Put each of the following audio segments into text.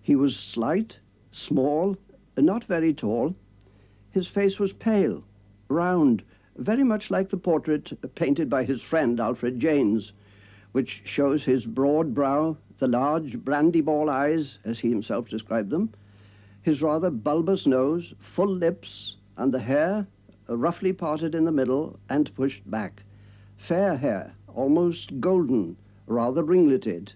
He was slight, small, not very tall. His face was pale, round, very much like the portrait painted by his friend Alfred Janes, which shows his broad brow, the large brandy ball eyes, as he himself described them, his rather bulbous nose, full lips, and the hair roughly parted in the middle and pushed back. Fair hair, almost golden, rather ringleted.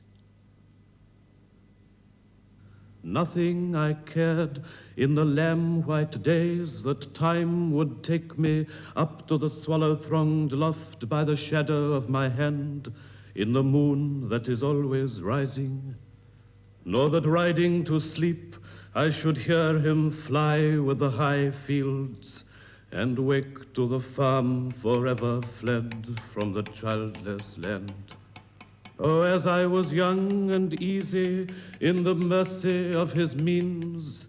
Nothing I cared in the lamb-white days that time would take me up to the swallow-thronged loft by the shadow of my hand in the moon that is always rising, nor that riding to sleep I should hear him fly with the high fields and wake to the farm forever fled from the childless land. Oh, as I was young and easy in the mercy of his means,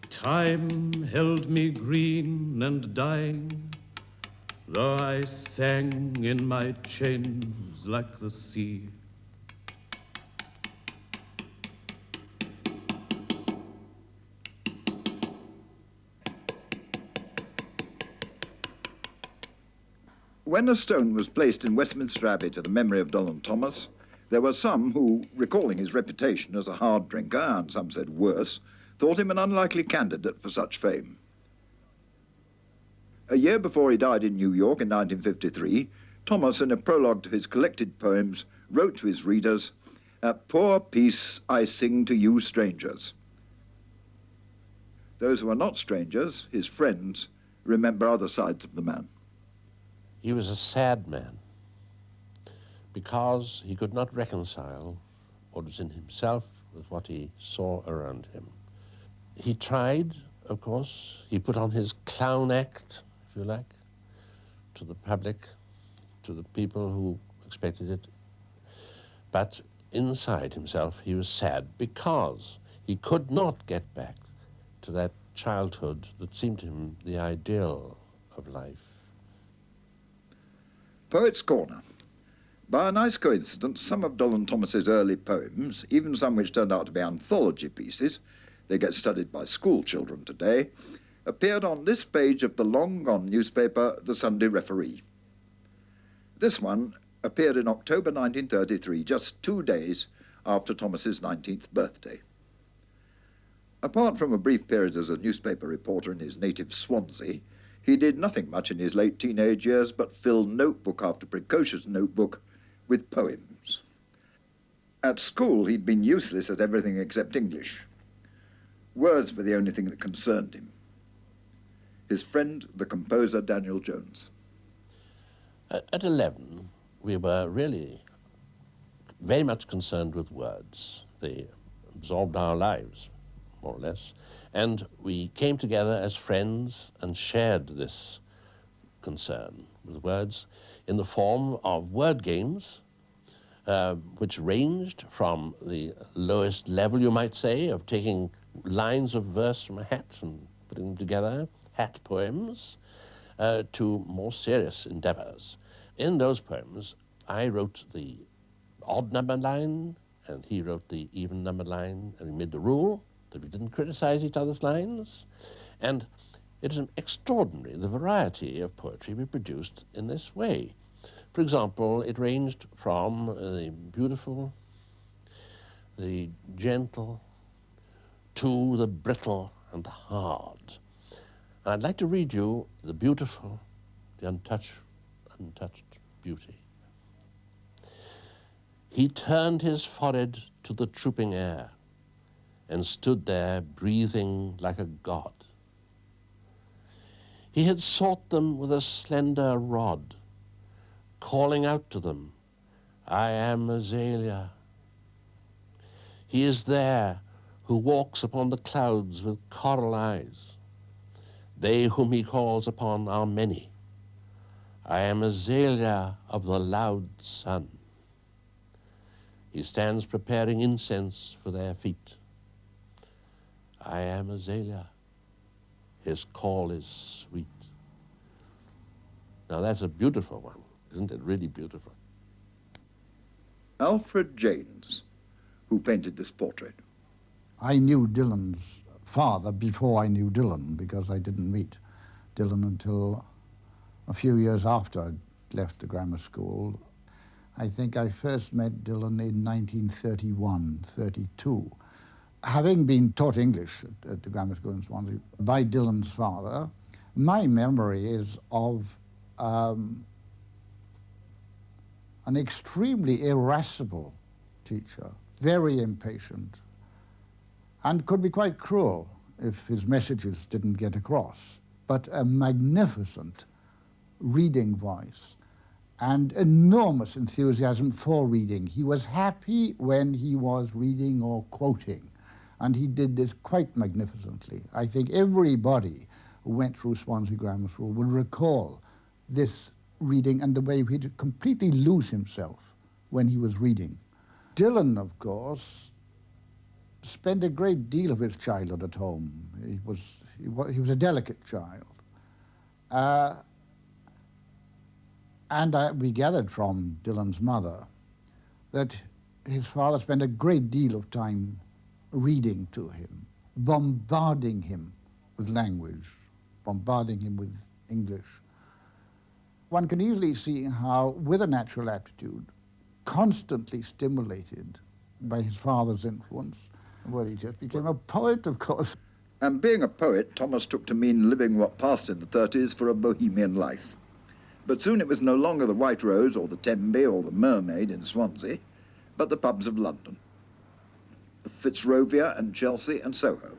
time held me green and dying, though I sang in my chains like the sea. When a stone was placed in Westminster Abbey to the memory of Dolan Thomas, there were some who, recalling his reputation as a hard drinker, and some said worse, thought him an unlikely candidate for such fame. A year before he died in New York in 1953, Thomas, in a prologue to his collected poems, wrote to his readers, "A poor piece I sing to you strangers." Those who are not strangers, his friends, remember other sides of the man. He was a sad man because he could not reconcile what was in himself with what he saw around him. He tried, of course, he put on his clown act, if you like, to the public, to the people who expected it. But inside himself, he was sad because he could not get back to that childhood that seemed to him the ideal of life. Poets' Corner. By a nice coincidence, some of Dolan Thomas's early poems, even some which turned out to be anthology pieces, they get studied by school children today, appeared on this page of the long-gone newspaper, The Sunday Referee. This one appeared in October 1933, just 2 days after Thomas's 19th birthday. Apart from a brief period as a newspaper reporter in his native Swansea, he did nothing much in his late teenage years but fill notebook after precocious notebook with poems. At school, he'd been useless at everything except English. Words were the only thing that concerned him. His friend, the composer Daniel Jones. At 11, we were really very much concerned with words. They absorbed our lives, more or less. And we came together as friends and shared this concern with words in the form of word games, which ranged from the lowest level, you might say, of taking lines of verse from a hat and putting them together, hat poems, to more serious endeavors. In those poems, I wrote the odd number line, and he wrote the even number line, and we made the rule that we didn't criticize each other's lines. And it is extraordinary, the variety of poetry we produced in this way. For example, it ranged from the beautiful, the gentle, to the brittle and the hard. And I'd like to read you the beautiful, the untouched beauty. He turned his forehead to the trooping air and stood there breathing like a god. He had sought them with a slender rod, calling out to them, "I am Azalea." He is there who walks upon the clouds with coral eyes. They whom he calls upon are many. I am Azalea of the loud sun. He stands preparing incense for their feet. I am Azalea. His call is sweet. Now that's a beautiful one, isn't it? Really beautiful. Alfred Janes, who painted this portrait. I knew Dylan's father before I knew Dylan, because I didn't meet Dylan until a few years after I'd left the grammar school. I think I first met Dylan in 1931, 32. Having been taught English at the grammar school in Swansea by Dylan's father, my memory is of an extremely irascible teacher, very impatient, and could be quite cruel if his messages didn't get across, but a magnificent reading voice and enormous enthusiasm for reading. He was happy when he was reading or quoting, and he did this quite magnificently. I think everybody who went through Swansea Grammar School will recall this reading and the way he'd completely lose himself when he was reading. Dylan, of course, spent a great deal of his childhood at home. He was a delicate child. And we gathered from Dylan's mother that his father spent a great deal of time reading to him, bombarding him with language, bombarding him with English. One can easily see how, with a natural aptitude, constantly stimulated by his father's influence, well, he just became a poet, of course. And being a poet, Thomas took to mean living what passed in the 30s for a bohemian life. But soon it was no longer the White Rose or the Tembe or the Mermaid in Swansea, but the pubs of London, Fitzrovia and Chelsea and Soho,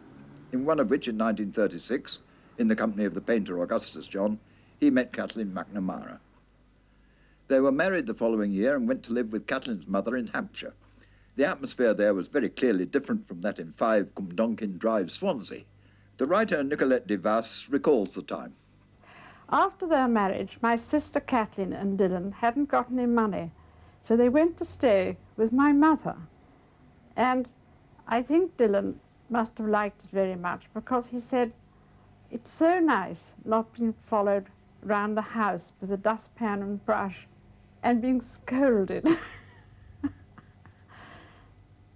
in one of which in 1936, in the company of the painter Augustus John, he met Kathleen McNamara. They were married the following year and went to live with Kathleen's mother in Hampshire. The atmosphere there was very clearly different from that in 5 Cumdonkin Drive, Swansea. The writer Nicolette de Vasse recalls the time. After their marriage, my sister Kathleen and Dylan hadn't got any money, so they went to stay with my mother. And I think Dylan must have liked it very much, because he said, it's so nice not being followed round the house with a dustpan and brush and being scolded.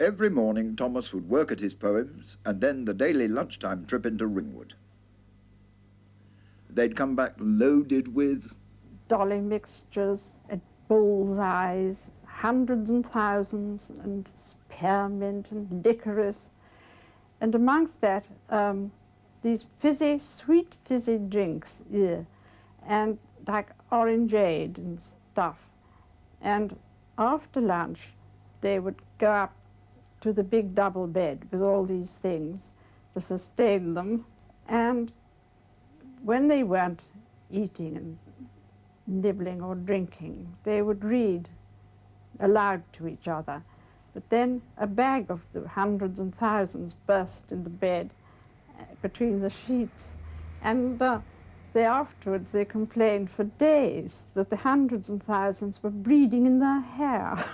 Every morning Thomas would work at his poems and then the daily lunchtime trip into Ringwood. They'd come back loaded with dolly mixtures and bullseyes, hundreds and thousands, and spearmint and licorice. And amongst that, these fizzy, sweet fizzy drinks, yeah, and like orangeade and stuff. And after lunch, they would go up to the big double bed with all these things to sustain them. And when they weren't eating and nibbling or drinking, they would read aloud to each other. But then a bag of the hundreds and thousands burst in the bed between the sheets. And afterwards they complained for days that the hundreds and thousands were breeding in their hair.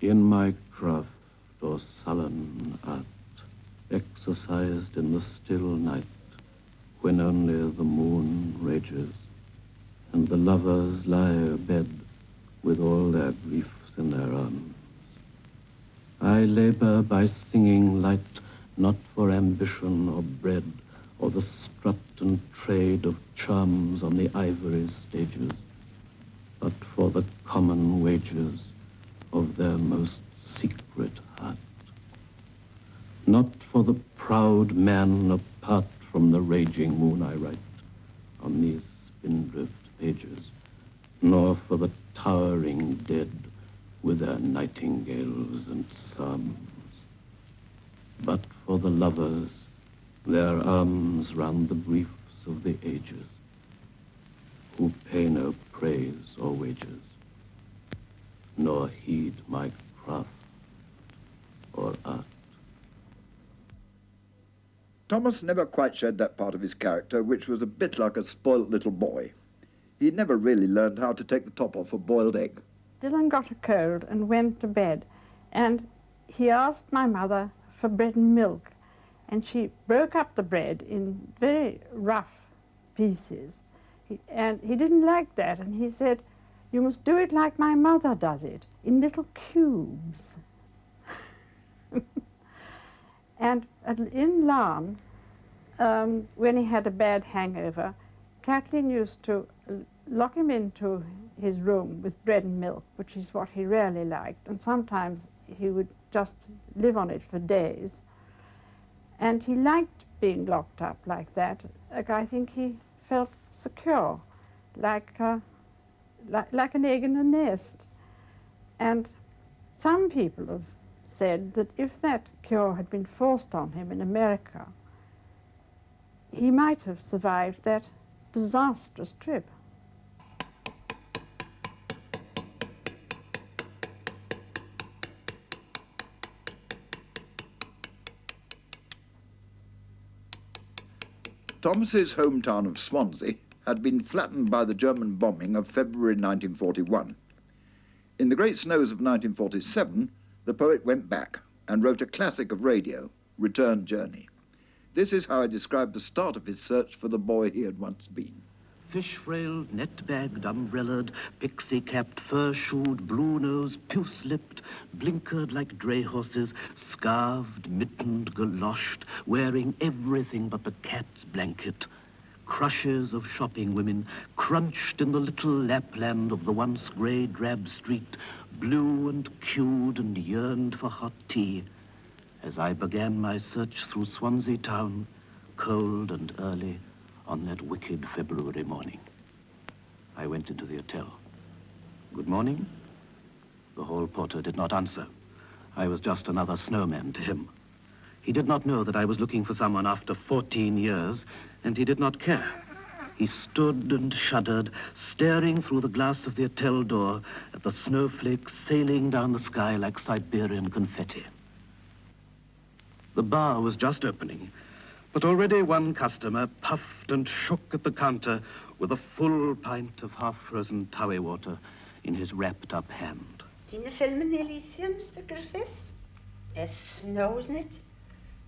In my craft or sullen art, exercised in the still night, when only the moon rages, and the lovers lie abed with all their griefs in their arms. I labor by singing light, not for ambition or bread, or the strut and trade of charms on the ivory stages, but for the common wages of their most secret heart. Not for the proud man apart from the raging moon I write on these spindrift pages, nor for the towering dead with their nightingales and psalms, but for the lovers, their arms round the briefs of the ages, who pay no praise or wages, nor heed my craft or art. Thomas never quite showed that part of his character which was a bit like a spoilt little boy. He never really learned how to take the top off a boiled egg. Dylan got a cold and went to bed, and he asked my mother for bread and milk, and she broke up the bread in very rough pieces. And he didn't like that, and he said, You must do it like my mother does it, in little cubes. And in Larne, when he had a bad hangover, Kathleen used to lock him into his room with bread and milk, which is what he really liked, and sometimes he would just live on it for days. And he liked being locked up like that. Like, I think he felt secure, like an egg in a nest. And some people have said that if that cure had been forced on him in America, he might have survived that disastrous trip. Thomas's hometown of Swansea had been flattened by the German bombing of February 1941. In the great snows of 1947, the poet went back and wrote a classic of radio, Return Journey. This is how he described the start of his search for the boy he had once been. Fish-railed, net-bagged, umbrellaed, pixie-capped, fur-shoed, blue-nosed, puce-lipped, blinkered like dray horses, scarved, mittened, galoshed, wearing everything but the cat's blanket. Crushes of shopping women crunched in the little Lapland of the once grey drab street, blew and queued and yearned for hot tea. As I began my search through Swansea town, cold and early, on that wicked February morning, I went into the hotel. Good morning. The hall porter did not answer. I was just another snowman to him. He did not know that I was looking for someone after 14 years, and he did not care. He stood and shuddered, staring through the glass of the hotel door at the snowflakes sailing down the sky like Siberian confetti. The bar was just opening, but already one customer puffed and shook at the counter with a full pint of half-frozen Towie water in his wrapped-up hand. Seen the film in Elysium, Mr. Griffiths? It snows, isn't it?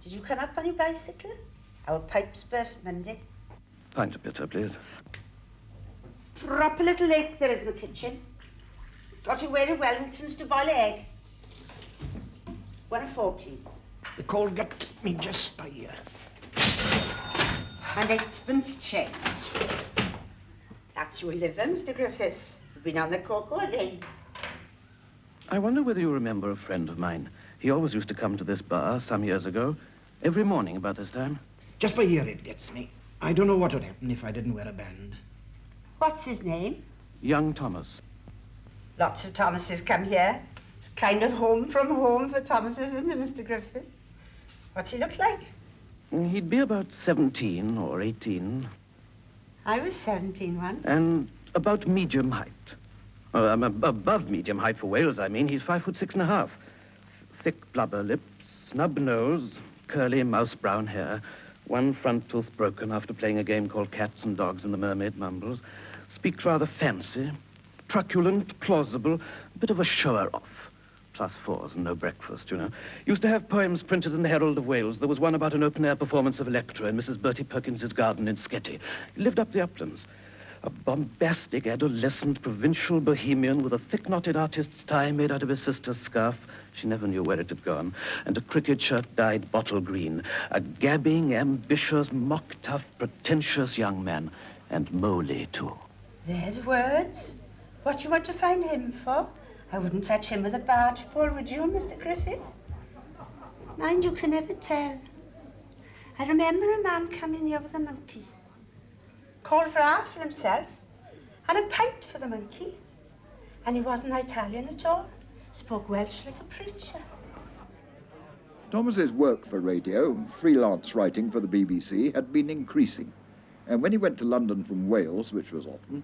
Did you come up on your bicycle? Our pipes burst Monday. Pint of bitter, please. Proper little lake there is in the kitchen. Got you wearing Wellingtons to boil egg. 1 of 4, please. The cold got me just by here. And 8pence change. That's your liver, Mr. Griffiths. You've been on the cocoa again. I wonder whether you remember a friend of mine. He always used to come to this bar some years ago, every morning about this time. Just by here it gets me. I don't know what would happen if I didn't wear a band. What's his name? Young Thomas. Lots of Thomases come here. It's a kind of home from home for Thomases, isn't it, Mr. Griffiths? What's he look like? He'd be about 17 or 18. I was 17 once. And about medium height. Above medium height for Wales, I mean. He's 5'6½". Thick blubber lips, snub nose, curly mouse-brown hair, one front tooth broken after playing a game called Cats and Dogs in the Mermaid Mumbles. Speaks rather fancy, truculent, plausible, a bit of a shower-off. +4s and no breakfast, you know. Used to have poems printed in the Herald of Wales. There was one about an open-air performance of Electra in Mrs. Bertie Perkins's garden in Sketty. He lived up the uplands. A bombastic, adolescent, provincial bohemian with a thick-knotted artist's tie made out of his sister's scarf. She never knew where it had gone. And a cricket shirt dyed bottle green. A gabbing, ambitious, mock-tough, pretentious young man. And moly, too. There's words. What you want to find him for? I wouldn't touch him with a barge pole, would you, Mr. Griffiths? Mind, you can never tell. I remember a man coming here with a monkey. Called for art for himself, and a pint for the monkey. And he wasn't Italian at all. Spoke Welsh like a preacher. Thomas's work for radio, freelance writing for the BBC, had been increasing. And when he went to London from Wales, which was often,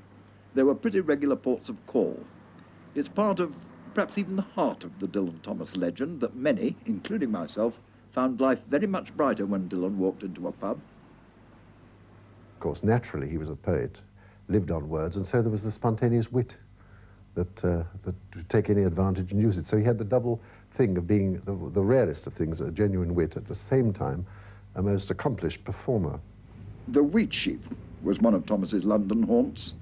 there were pretty regular ports of call. It's part of, perhaps even the heart of the Dylan Thomas legend that many, including myself, found life very much brighter when Dylan walked into a pub. Of course, naturally, he was a poet, lived on words, and so there was the spontaneous wit that to take any advantage and use it. So he had the double thing of being the rarest of things, a genuine wit, at the same time, a most accomplished performer. The Wheatsheaf was one of Thomas's London haunts.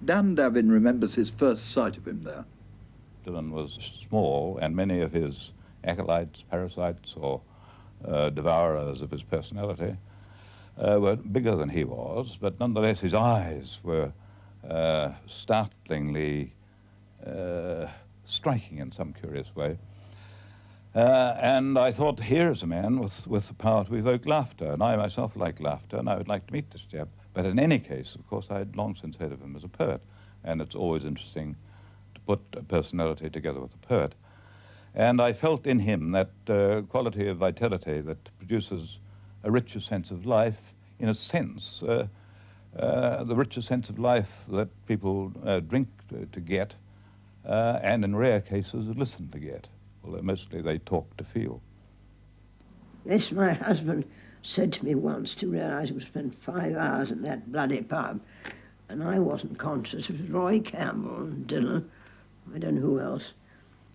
Dan Davin remembers his first sight of him there. Dylan was small, and many of his acolytes, parasites, or devourers of his personality were bigger than he was, but nonetheless his eyes were startlingly striking in some curious way. And I thought, here's a man with the power to evoke laughter, and I myself like laughter, and I would like to meet this chap. But in any case, of course, I had long since heard of him as a poet, and it's always interesting to put a personality together with a poet. And I felt in him that quality of vitality that produces a richer sense of life, in a sense, the richer sense of life that people drink to get, and in rare cases listen to get, although mostly they talk to feel. This my husband said to me once, to realise we spent 5 hours in that bloody pub, and I wasn't conscious. It was Roy Campbell and Dylan, I don't know who else,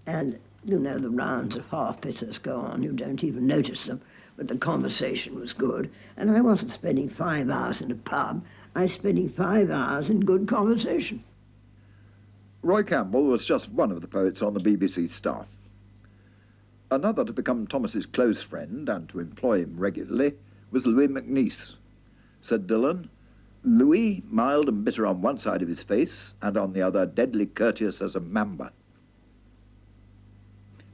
and you know the rounds of half-bitters go on, you don't even notice them, but the conversation was good, and I wasn't spending 5 hours in a pub, I was spending 5 hours in good conversation. Roy Campbell was just one of the poets on the BBC staff. Another to become Thomas's close friend and to employ him regularly was Louis MacNeice. Said Dylan, Louis, mild and bitter on one side of his face, and on the other deadly courteous as a mamba.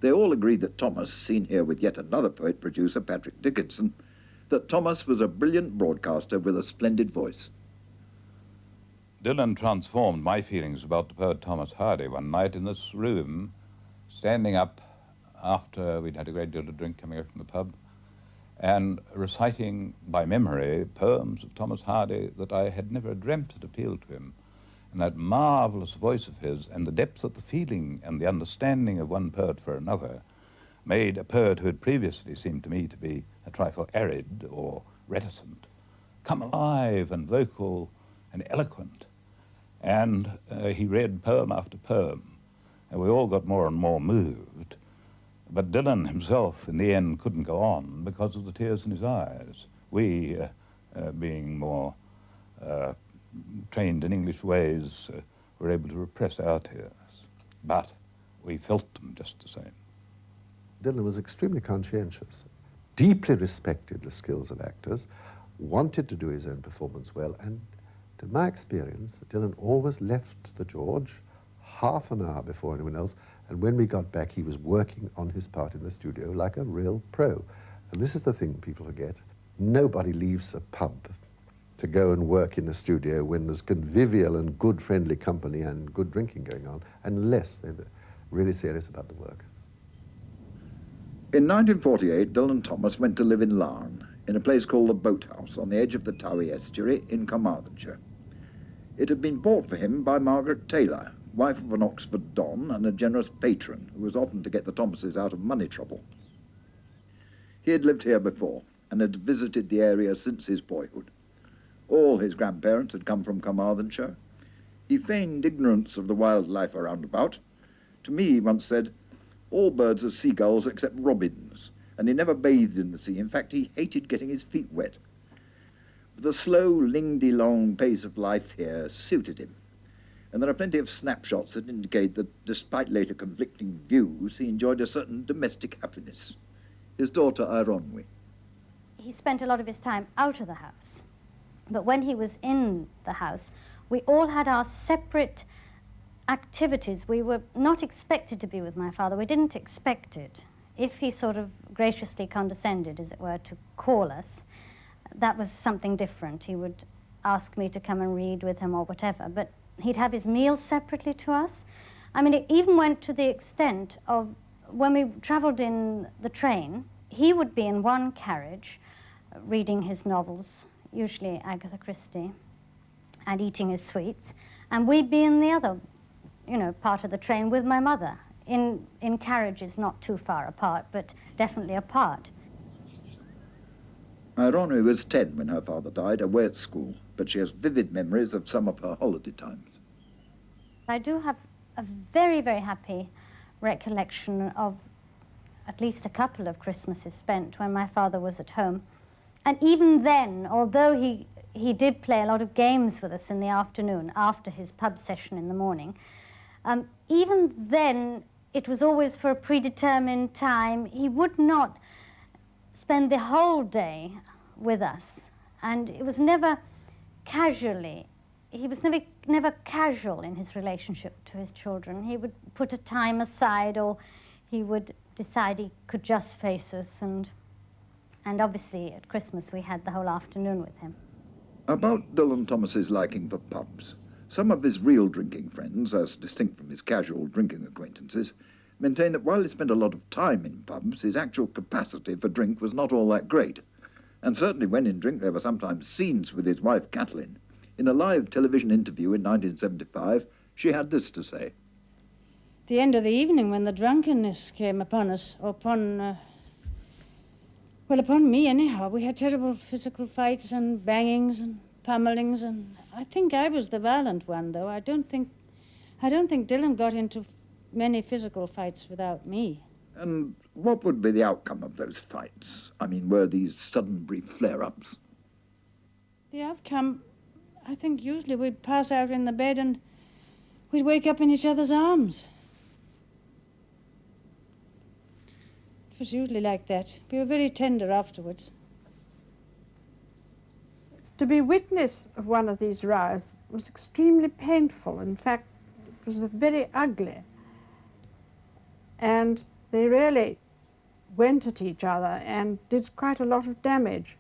They all agreed that Thomas, seen here with yet another poet-producer, Patrick Dickinson, that Thomas was a brilliant broadcaster with a splendid voice. Dylan transformed my feelings about the poet Thomas Hardy one night in this room, standing up after we'd had a great deal to drink coming out from the pub, and reciting by memory poems of Thomas Hardy that I had never dreamt had appealed to him. And that marvellous voice of his and the depth of the feeling and the understanding of one poet for another made a poet who had previously seemed to me to be a trifle arid or reticent come alive and vocal and eloquent. And he read poem after poem, and we all got more and more moved. But Dylan himself, in the end, couldn't go on because of the tears in his eyes. We, being more trained in English ways, were able to repress our tears. But we felt them just the same. Dylan was extremely conscientious, deeply respected the skills of actors, wanted to do his own performance well, and to my experience, Dylan always left the George half an hour before anyone else, and when we got back, he was working on his part in the studio like a real pro. And this is the thing people forget. Nobody leaves a pub to go and work in a studio when there's convivial and good friendly company and good drinking going on, unless they're really serious about the work. In 1948, Dylan Thomas went to live in Larne, in a place called the Boathouse, on the edge of the Towie estuary in Carmarthenshire. It had been bought for him by Margaret Taylor, wife of an Oxford don and a generous patron who was often to get the Thomases out of money trouble. He had lived here before and had visited the area since his boyhood. All his grandparents had come from Carmarthenshire. He feigned ignorance of the wild life around about. To me, he once said, all birds are seagulls except robins, and he never bathed in the sea. In fact, he hated getting his feet wet. But the slow, ling-de-long pace of life here suited him. And there are plenty of snapshots that indicate that, despite later conflicting views, he enjoyed a certain domestic happiness. His daughter, Ironwe. He spent a lot of his time out of the house. But when he was in the house, we all had our separate activities. We were not expected to be with my father. We didn't expect it. If he sort of graciously condescended, as it were, to call us, that was something different. He would ask me to come and read with him or whatever. But he'd have his meals separately to us. I mean, it even went to the extent of when we travelled in the train, he would be in one carriage reading his novels, usually Agatha Christie, and eating his sweets, and we'd be in the other, part of the train with my mother, in carriages not too far apart, but definitely apart. Ironwe was 10 when her father died, away at school, but she has vivid memories of some of her holiday times. I do have a very, very happy recollection of at least a couple of Christmases spent when my father was at home. And even then, although he he did play a lot of games with us in the afternoon after his pub session in the morning. Even then, it was always for a predetermined time. He would not spend the whole day with us, and it was never casually. He was never casual in his relationship to his children. He would put a time aside, or he would decide he could just face us, and obviously at Christmas we had the whole afternoon with him. About Dylan Thomas's liking for pubs, some of his real drinking friends, as distinct from his casual drinking acquaintances, maintain that while he spent a lot of time in pubs, his actual capacity for drink was not all that great. And certainly when in drink there were sometimes scenes with his wife Kathleen. In a live television interview in 1975, she had this to say. The end of the evening, when the drunkenness came upon us, upon me anyhow, we had terrible physical fights and bangings and pummelings, and I think I was the violent one, though. I don't think Dylan got into many physical fights without me. And what would be the outcome of those fights? I mean, were these sudden brief flare-ups? The outcome, I think usually we'd pass out in the bed and we'd wake up in each other's arms. It was usually like that. We were very tender afterwards. To be witness of one of these rows was extremely painful. In fact, it was very ugly. And they really went at each other and did quite a lot of damage.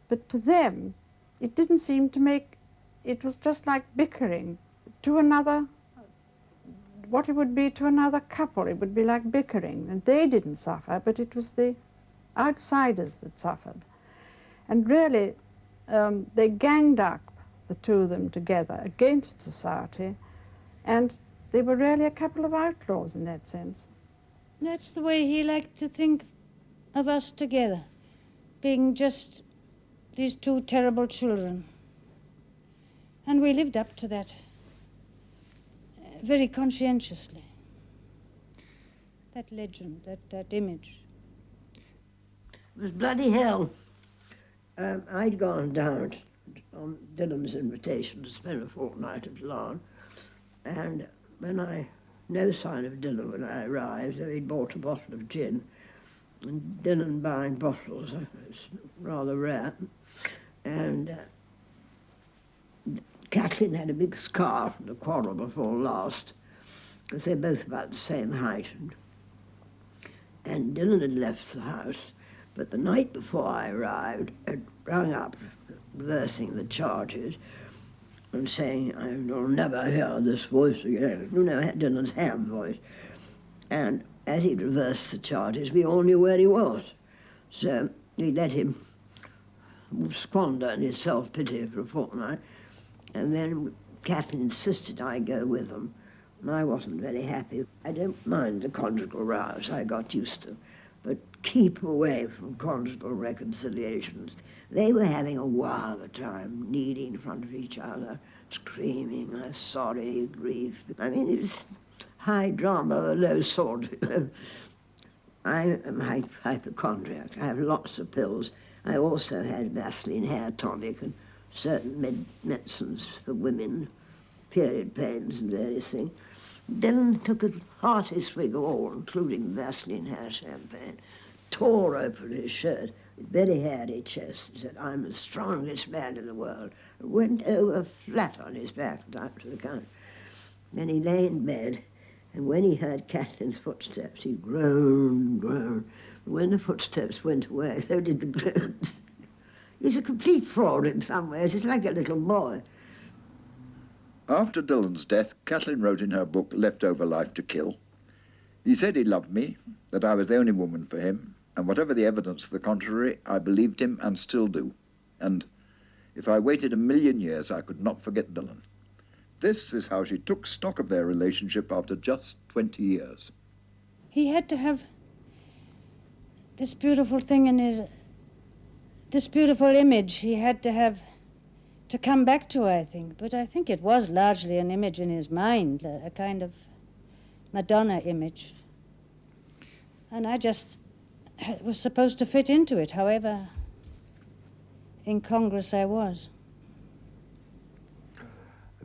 But to them, it didn't seem to make, it was just like bickering to another, what it would be to another couple. It would be like bickering, and they didn't suffer, but it was the outsiders that suffered. And really, they ganged up, the two of them together, against society, and they were really a couple of outlaws in that sense. That's the way he liked to think of us together, being just these two terrible children. And we lived up to that very conscientiously. That legend, that image. It was bloody hell. I'd gone down on Dylan's invitation to spend a fortnight at Lawn, and no sign of Dylan when I arrived, though he'd bought a bottle of gin, and Dylan buying bottles, it's rather rare, and Kathleen had a big scar from the quarrel before last, because they're both about the same height, and Dylan had left the house, but the night before I arrived, had rung up, reversing the charges, and saying, I'll never hear this voice again. You know, Dylan's ham voice. And as he reversed the charges, we all knew where he was. So we let him squander in his self-pity for a fortnight. And then Kathleen insisted I go with them, and I wasn't very happy. I don't mind the conjugal rows, I got used to, but keep away from conjugal reconciliations. They were having a wow of a time, kneeling in front of each other, screaming, sorry, grief. I mean, it was high drama of a low sort, you know. I am hypochondriac. I have lots of pills. I also had Vaseline hair tonic and certain medicines for women, period pains and various things. Dylan took a hearty swig of all, including Vaseline hair champagne, tore open his shirt, with very hairy chest, and said, I'm the strongest man in the world, and went over flat on his back and up to the counter. Then he lay in bed, and when he heard Kathleen's footsteps, he groaned and groaned. And when the footsteps went away, so did the groans. He's a complete fraud in some ways. He's like a little boy. After Dylan's death, Kathleen wrote in her book, Leftover Life to Kill, he said he loved me, that I was the only woman for him, and whatever the evidence to the contrary, I believed him and still do. And if I waited 1,000,000 years, I could not forget Dylan. This is how she took stock of their relationship after just 20 years. He had to have this beautiful thing in this beautiful image he had to have to come back to, I think. But I think it was largely an image in his mind, a kind of Madonna image. And I just was supposed to fit into it, however incongruous I was.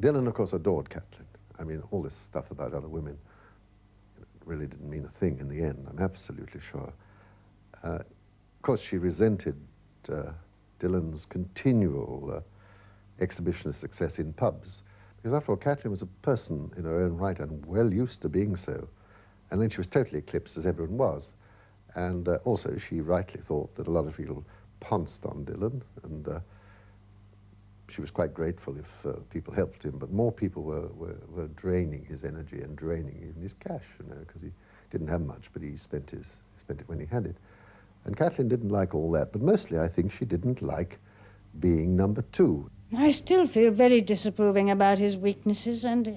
Dylan, of course, adored Catlin. I mean, all this stuff about other women really didn't mean a thing in the end, I'm absolutely sure. Of course, she resented Dylan's continual exhibitionist success in pubs, because after all, Catlin was a person in her own right and well used to being so. And then she was totally eclipsed, as everyone was. And also, she rightly thought that a lot of people pounced on Dylan, and she was quite grateful if people helped him, but more people were draining his energy and draining even his cash, you know, because he didn't have much, but he spent it when he had it. And Catlin didn't like all that, but mostly I think she didn't like being number two. I still feel very disapproving about his weaknesses, and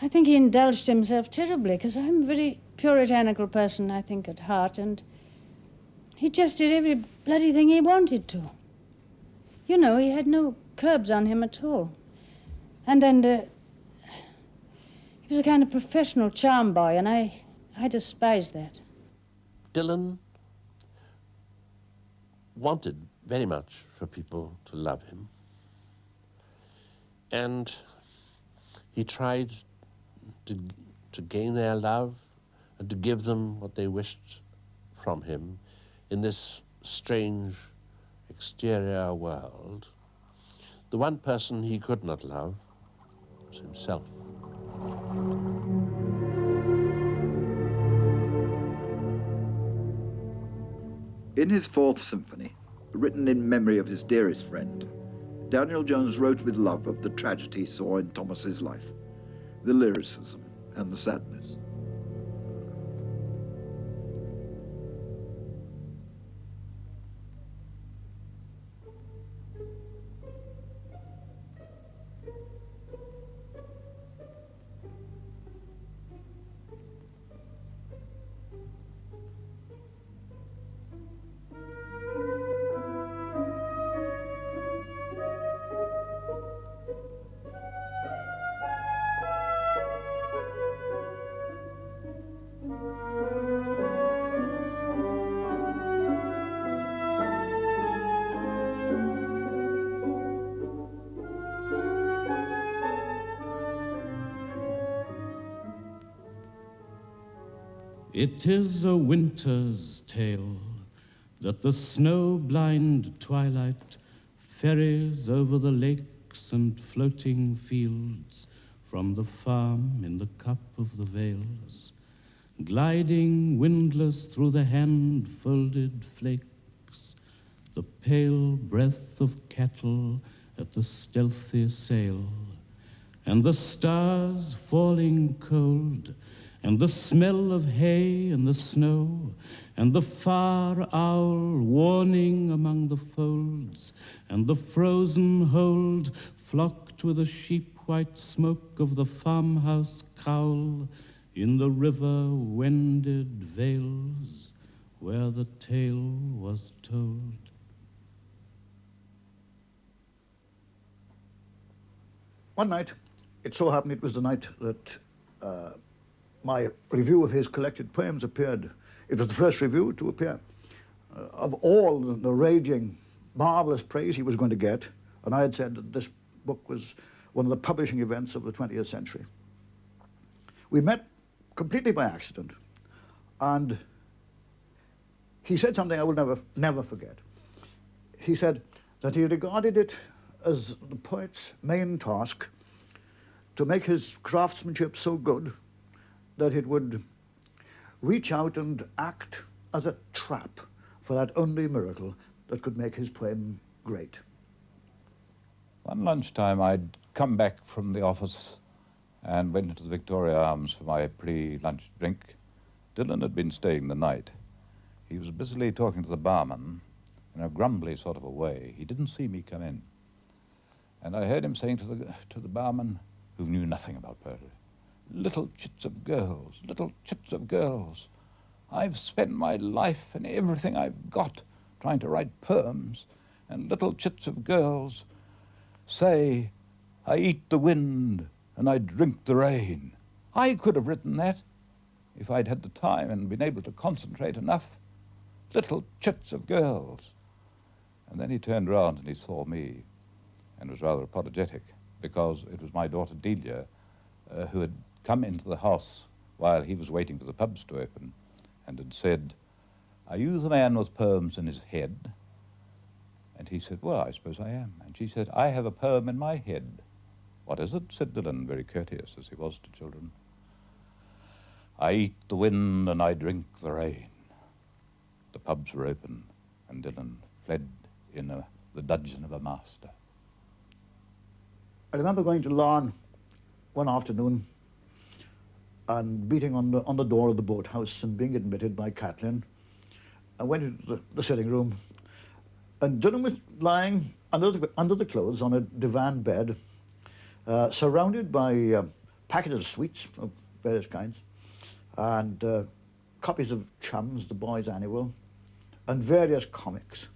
I think he indulged himself terribly, because I'm a very puritanical person, I think, at heart, and he just did every bloody thing he wanted to. You know, he had no curbs on him at all. And then he was a kind of professional charm boy, and I despise that. Dylan wanted very much for people to love him, and he tried to gain their love and to give them what they wished from him in this strange exterior world. The one person he could not love was himself. In his Fourth Symphony, written in memory of his dearest friend, Daniel Jones wrote with love of the tragedy he saw in Thomas's life, the lyricism and the sadness. It is a winter's tale that the snow-blind twilight ferries over the lakes and floating fields from the farm in the cup of the vales, gliding windless through the hand-folded flakes, the pale breath of cattle at the stealthy sail, and the stars falling cold, and the smell of hay and the snow, and the far owl warning among the folds, and the frozen hold flocked with the sheep-white smoke of the farmhouse cowl in the river-wended vales where the tale was told. One night, it so happened it was the night that my review of his collected poems appeared. It was the first review to appear. Of all the raging, marvelous praise he was going to get, and I had said that this book was one of the publishing events of the 20th century. We met completely by accident, and he said something I will never forget. He said that he regarded it as the poet's main task to make his craftsmanship so good that it would reach out and act as a trap for that only miracle that could make his poem great. One lunchtime, I'd come back from the office and went into the Victoria Arms for my pre-lunch drink. Dylan had been staying the night. He was busily talking to the barman in a grumbly sort of a way. He didn't see me come in. And I heard him saying to the barman, who knew nothing about poetry, "Little chits of girls, little chits of girls. I've spent my life and everything I've got trying to write poems, and little chits of girls say, I eat the wind and I drink the rain. I could have written that if I'd had the time and been able to concentrate enough. Little chits of girls." And then he turned round and he saw me and was rather apologetic. because it was my daughter Delia who had come into the house while he was waiting for the pubs to open and had said, "Are you the man with poems in his head?" And he said, "Well, I suppose I am." And she said, "I have a poem in my head." "What is it?" said Dillon, very courteous as he was to children. "I eat the wind and I drink the rain." The pubs were open and Dillon fled in the dudgeon of a master. I remember going to Larne one afternoon and beating on the door of the boathouse and being admitted by Catlin. I went into the sitting room, and Dillon was lying under the clothes on a divan bed, surrounded by packets of sweets of various kinds, and copies of Chums, the Boys' Annual, and various comics.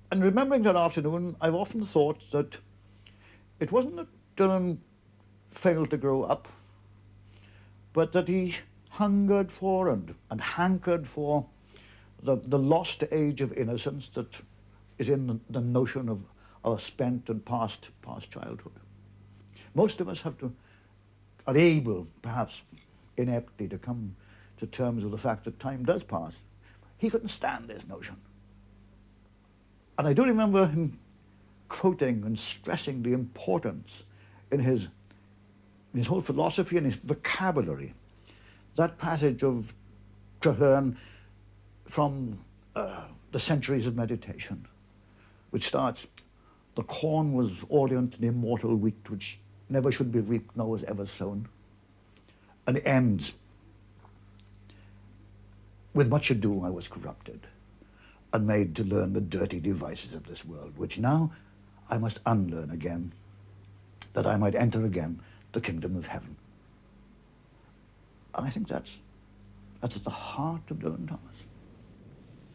And remembering that afternoon, I've often thought that it wasn't that Dillon failed to grow up, but that he hungered for and hankered for the lost age of innocence that is in the notion of a spent and past childhood. Most of us are able, perhaps ineptly, to come to terms with the fact that time does pass. He couldn't stand this notion. And I do remember him quoting and stressing the importance in his whole philosophy and his vocabulary, that passage of Traherne from the Centuries of Meditation, which starts, "The corn was orient and immortal wheat, which never should be reaped nor was ever sown," and ends, "With much ado I was corrupted and made to learn the dirty devices of this world, which now I must unlearn again, that I might enter again the kingdom of heaven." And I think that's at the heart of Dillon Thomas.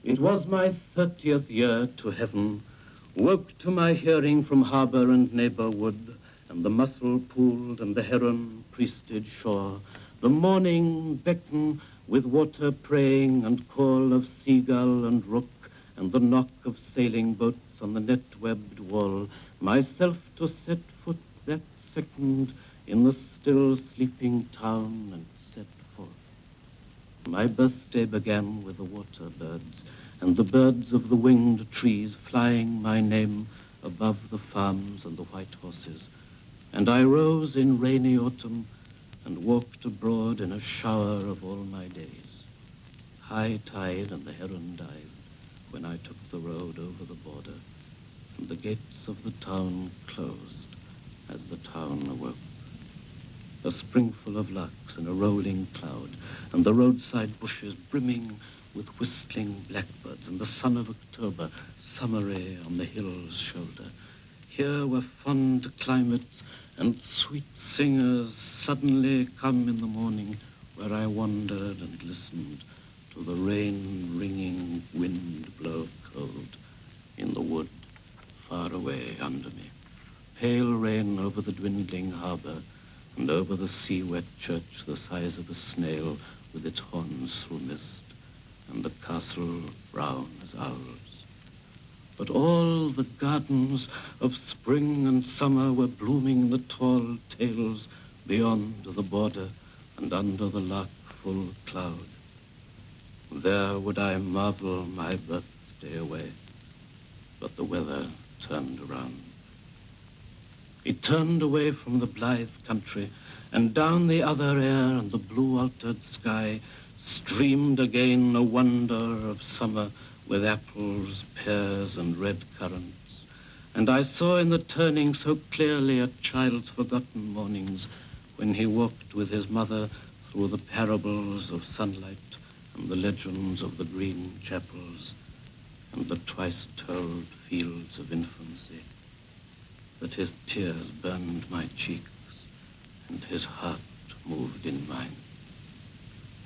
It was my 30th year to heaven, woke to my hearing from harbour and neighbourwood, and the mussel pooled and the heron priested shore, the morning beckon with water praying and call of seagull and rook, and the knock of sailing boats on the net-webbed wall, myself to set foot that second in the still sleeping town and set forth. My birthday began with the water birds, and the birds of the winged trees flying my name above the farms and the white horses. And I rose in rainy autumn and walked abroad in a shower of all my days. High tide and the heron dived when I took the road over the border, and the gates of the town closed as the town awoke. A springful of larks and a rolling cloud, and the roadside bushes brimming with whistling blackbirds, and the sun of October summery on the hill's shoulder. Here were fond climates and sweet singers suddenly come in the morning, where I wandered and listened to the rain-ringing wind blow cold in the wood far away under me. Pale rain over the dwindling harbour, and over the sea-wet church the size of a snail with its horns through mist, and the castle brown as owls. But all the gardens of spring and summer were blooming in the tall tales beyond the border and under the lark-full cloud. There would I marvel my birthday away, but the weather turned around. It turned away from the blithe country, and down the other air and the blue-altered sky streamed again a wonder of summer with apples, pears, and red currants. And I saw in the turning so clearly a child's forgotten mornings when he walked with his mother through the parables of sunlight and the legends of the green chapels and the twice-told fields of infancy, that his tears burned my cheeks and his heart moved in mine.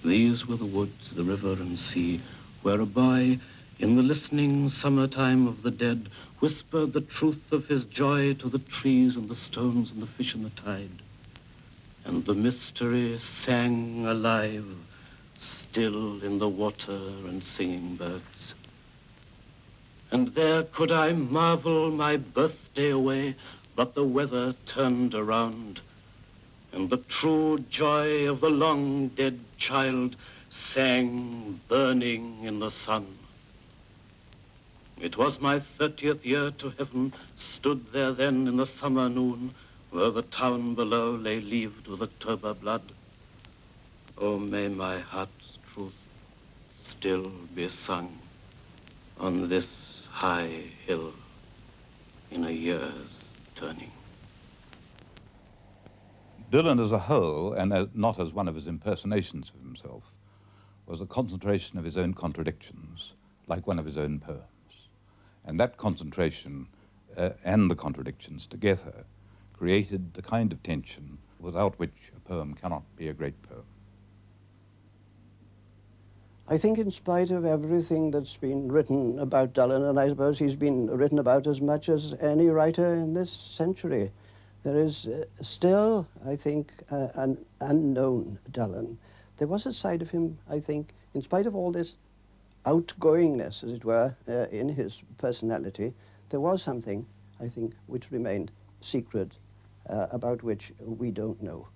These were the woods, the river and sea, where a boy, in the listening summertime of the dead, whispered the truth of his joy to the trees and the stones and the fish in the tide. And the mystery sang alive, still in the water and singing birds. And there could I marvel my birthday away, but the weather turned around, and the true joy of the long dead child sang burning in the sun. It was my 30th year to heaven, stood there then in the summer noon, where the town below lay leaved with October blood. Oh, may my heart's truth still be sung on this high hill in a year's turning. Dylan as a whole, and not as one of his impersonations of himself, was a concentration of his own contradictions, like one of his own poems. And that concentration and the contradictions together created the kind of tension without which a poem cannot be a great poem. I think in spite of everything that's been written about Dylan, and I suppose he's been written about as much as any writer in this century, there is still, I think, an unknown Dylan. There was a side of him, I think, in spite of all this outgoingness, as it were, in his personality, there was something, I think, which remained secret, about which we don't know.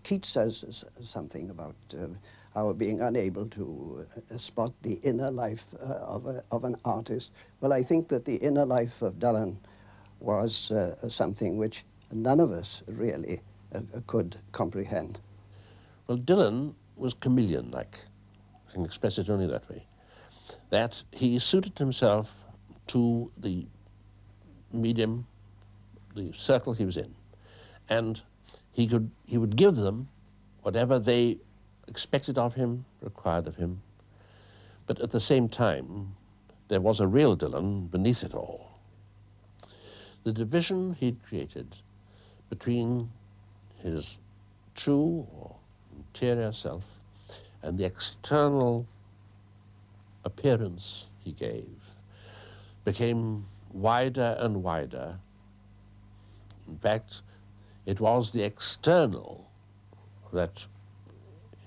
Keats says something about our being unable to spot the inner life of an artist. Well, I think that the inner life of Dylan was something which none of us really could comprehend. Well, Dylan was chameleon-like. I can express it only that way. That he suited himself to the medium, the circle he was in, and he would give them whatever they expected of him, required of him, but at the same time, there was a real Dylan beneath it all. The division he'd created between his true or interior self and the external appearance he gave became wider and wider. In fact, it was the external that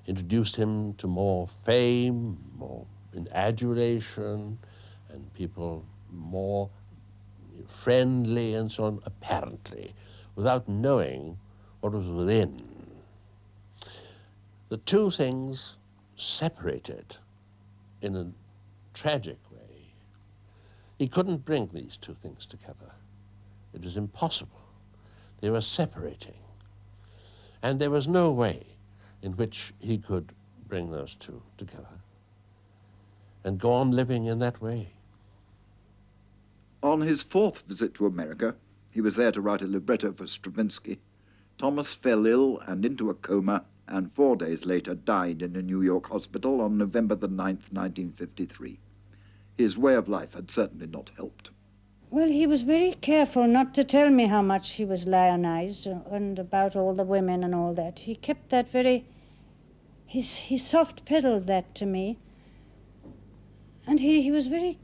introduced him to more fame, more in adulation, and people more friendly and so on, apparently, without knowing what was within. The two things separated in a tragic way. He couldn't bring these two things together. It was impossible. They were separating. And there was no way in which he could bring those two together and go on living in that way. On his fourth visit to America, he was there to write a libretto for Stravinsky. Thomas fell ill and into a coma, and 4 days later died in a New York hospital on November the 9th, 1953. His way of life had certainly not helped. Well, he was very careful not to tell me how much he was lionized and about all the women and all that. He kept that very, he soft-pedaled that to me. And he was very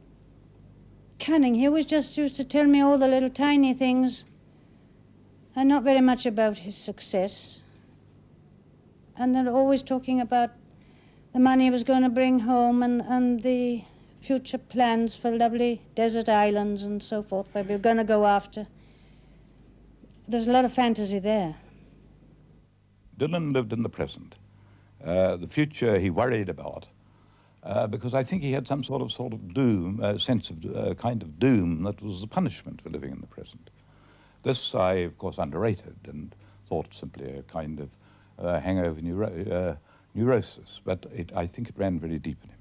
cunning. He always just used to tell me all the little tiny things and not very much about his success. And then always talking about the money he was going to bring home and the future plans for lovely desert islands and so forth where we were going to go after. There's a lot of fantasy there. Dylan lived in the present. The future he worried about, because I think he had some sort of doom, sense of kind of doom that was a punishment for living in the present. This I, of course, underrated and thought simply a kind of hangover neurosis, but I think it ran very deep in him,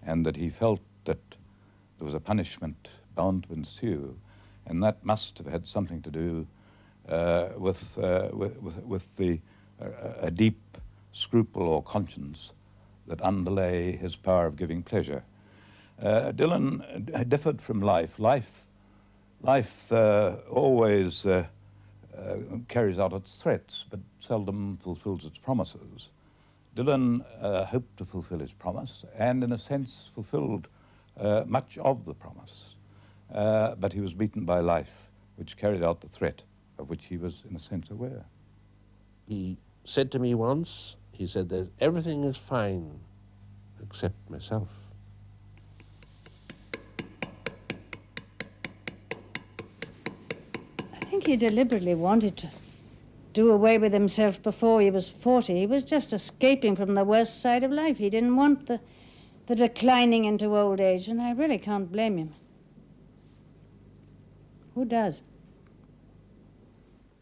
and that he felt that there was a punishment bound to ensue, and that must have had something to do with a deep scruple or conscience that underlay his power of giving pleasure. Dylan differed from life. Life always carries out its threats, but seldom fulfills its promises. Dylan hoped to fulfill his promise, and in a sense fulfilled much of the promise. But he was beaten by life, which carried out the threat of which he was, in a sense, aware. He said to me once, he said that everything is fine except myself. think he deliberately wanted to do away with himself before he was 40. He was just escaping from the worst side of life. He didn't want the declining into old age, and I really can't blame him. Who does?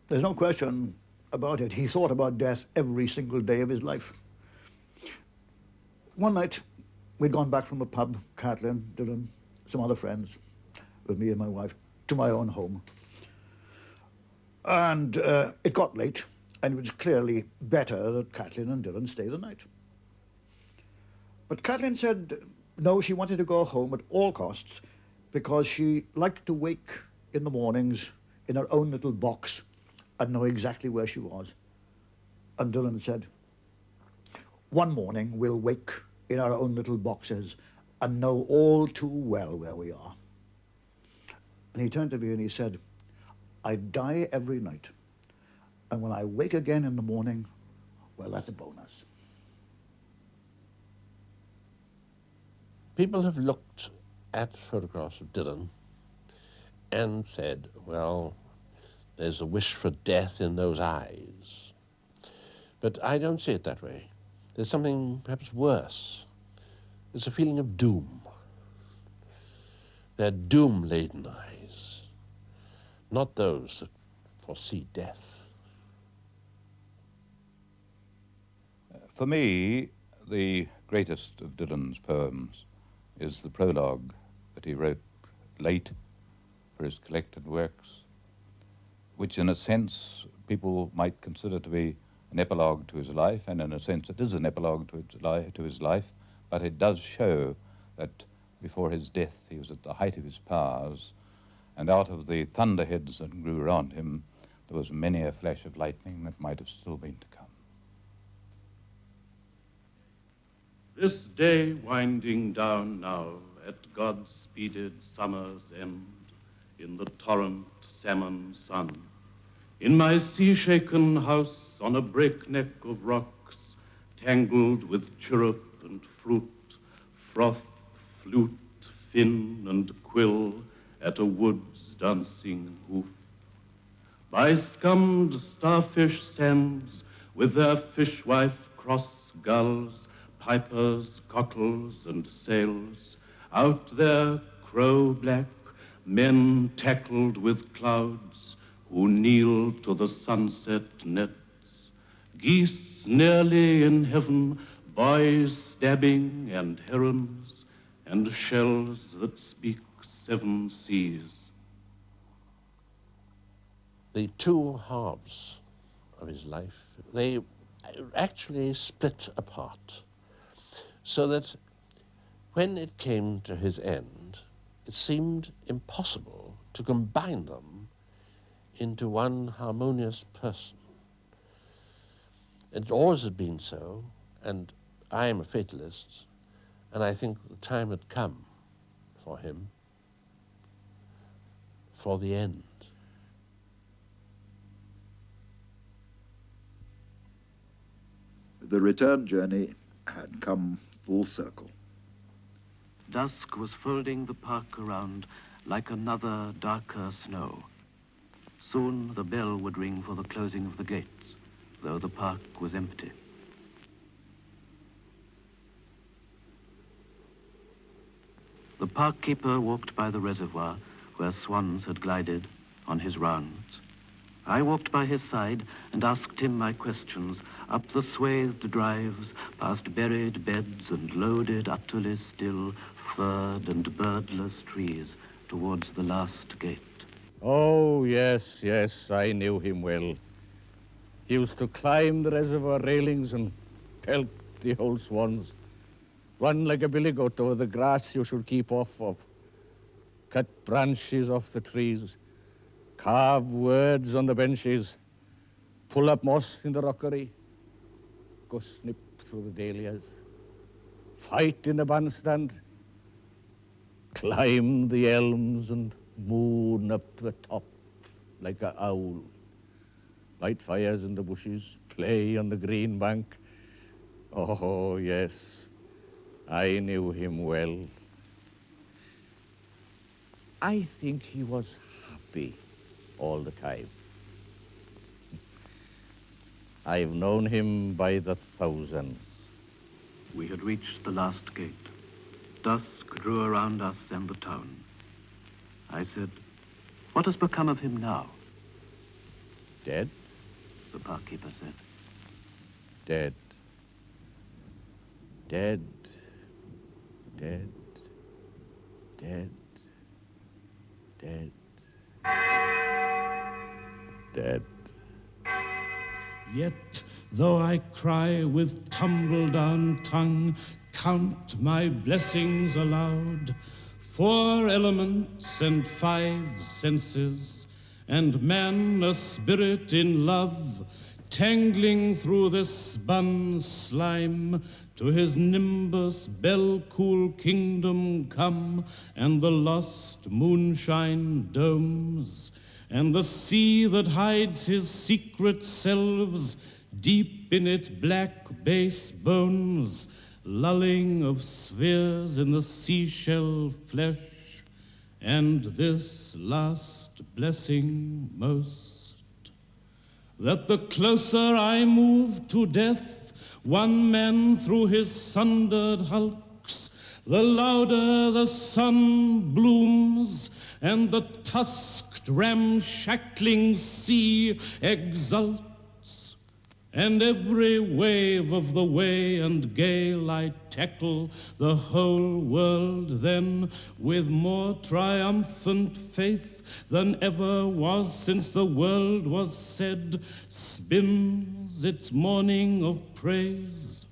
There's no question about it. He thought about death every single day of his life. One night, we'd gone back from a pub, Catlin, Dylan, some other friends, with me and my wife, to my own home. And it got late, and it was clearly better that Catlin and Dylan stay the night. But Catlin said no, she wanted to go home at all costs because she liked to wake in the mornings in her own little box and know exactly where she was. And Dylan said, one morning we'll wake in our own little boxes and know all too well where we are. And he turned to me and he said, I die every night. And when I wake again in the morning, well, that's a bonus. People have looked at photographs of Dylan and said, well, there's a wish for death in those eyes. But I don't see it that way. There's something perhaps worse. There's a feeling of doom. They're doom-laden eyes, not those that foresee death. For me, the greatest of Dylan's poems is the prologue that he wrote late for his collected works, which in a sense people might consider to be an epilogue to his life, and in a sense it is an epilogue to his life, but it does show that before his death he was at the height of his powers, and out of the thunderheads that grew around him there was many a flash of lightning that might have still been to come. This day winding down now at God's speeded summer's end, in the torrent salmon sun, in my sea-shaken house on a breakneck of rocks, tangled with chirrup and fruit, froth, flute, fin and quill at a wood's dancing hoof. By scummed starfish sands with their fishwife cross gulls, pipers, cockles and sails, out there crow-black, men tackled with clouds who kneel to the sunset nets, geese nearly in heaven, boys stabbing and herons, and shells that speak 7 seas. The two halves of his life, they actually split apart, so that when it came to his end, it seemed impossible to combine them into one harmonious person. It always had been so, and I am a fatalist, and I think the time had come for him, for the end. The return journey had come full circle. Dusk was folding the park around like another darker snow. Soon the bell would ring for the closing of the gates, though the park was empty. The park keeper walked by the reservoir where swans had glided on his rounds. I walked by his side and asked him my questions up the swathed drives, past buried beds and loaded, utterly still, furred and birdless trees towards the last gate. Oh, yes, yes, I knew him well. He used to climb the reservoir railings and pelt the old swans. Run like a billy goat over the grass you should keep off of. Cut branches off the trees. Carve words on the benches. Pull up moss in the rockery. Go snip through the dahlias. Fight in the bandstand. Climb the elms and moon up the top like an owl. Light fires in the bushes. Play on the green bank. Oh, yes. I knew him well. I think he was happy all the time. I've known him by the thousands. We had reached the last gate. Dusk drew around us and the town. I said, "What has become of him now?" Dead? The barkeeper said. Dead. Dead. Dead. Dead. Dead. Dead. Yet, though I cry with tumble-down tongue, count my blessings aloud, 4 elements and 5 senses, and man a spirit in love, tangling through this spun slime, to his nimbus bell-cool kingdom come, and the lost moonshine domes, and the sea that hides his secret selves, deep in its black base bones, lulling of spheres in the seashell flesh, and this last blessing most, that the closer I move to death, one man through his sundered hulks, the louder the sun blooms, and the tusked ramshackling sea exults, and every wave of the way and gale I tackle the whole world then with more triumphant faith than ever was since the world was said, spins its morning of praise.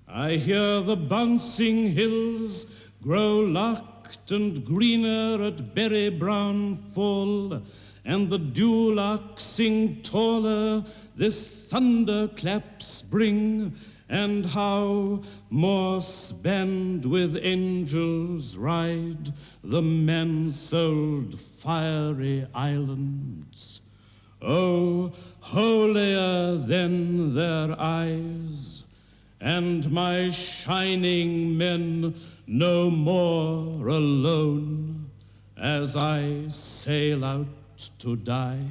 I hear the bouncing hills grow locked and greener at berry brown fall, and the dewlark sing taller this thunderclap spring, and how, more spanned with angels, ride the man-souled fiery islands. Oh, holier than their eyes, and my shining men no more alone as I sail out to die.